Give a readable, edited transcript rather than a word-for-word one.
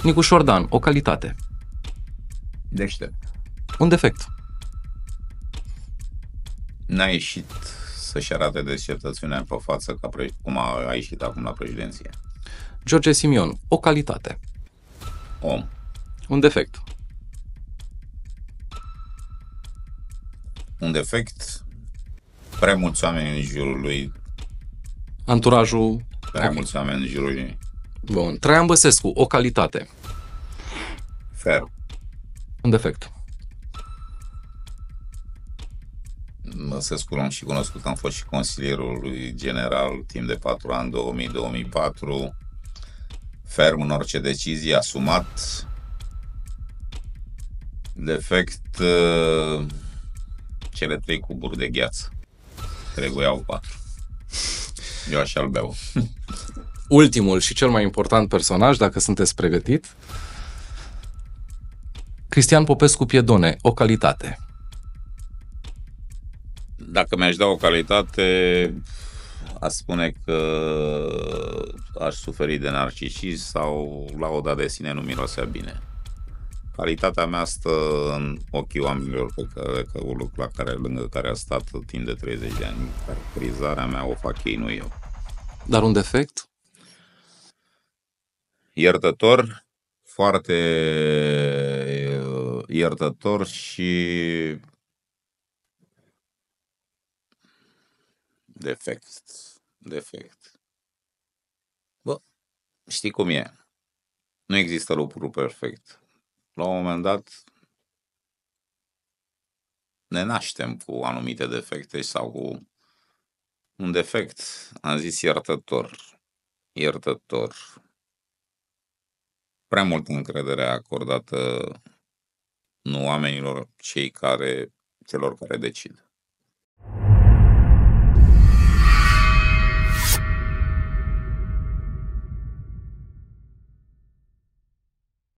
Nicu Șordan, o calitate. Deștept. Un defect. N-a ieșit să-și arate deșteptățiunea pe față cum a ieșit acum la președinție. George Simion, o calitate. Om. Un defect. Un defect, prea mulți oameni în jurul lui. Anturajul. Prea mulți oameni în jurul lui. Bun. Traian Băsescu, o calitate. Fer. Un defect. Băsescu l-am și cunoscut, am fost și consilierul lui general timp de 4 ani, 2000-2004. Ferm în orice decizie, asumat. Defect, cele 3 cuburi de gheață. Trebuiau 4. Eu așa-l beau. Ultimul și cel mai important personaj, dacă sunteți pregătit. Cristian Popescu Piedone, o calitate. Dacă mi-aș da o calitate, aș spune că aș suferi de narcisism sau lauda de sine nu mirosea bine. Calitatea mea stă în ochii oamenilor lângă care a stat timp de 30 de ani. Caracterizarea mea o fac ei, nu eu. Dar un defect? Iertător, foarte iertător și defect. Bă, știi cum e? Nu există lucru perfect. La un moment dat ne naștem cu anumite defecte sau cu un defect. Am zis iertător. Prea multă încredere acordată nu oamenilor, celor care decid.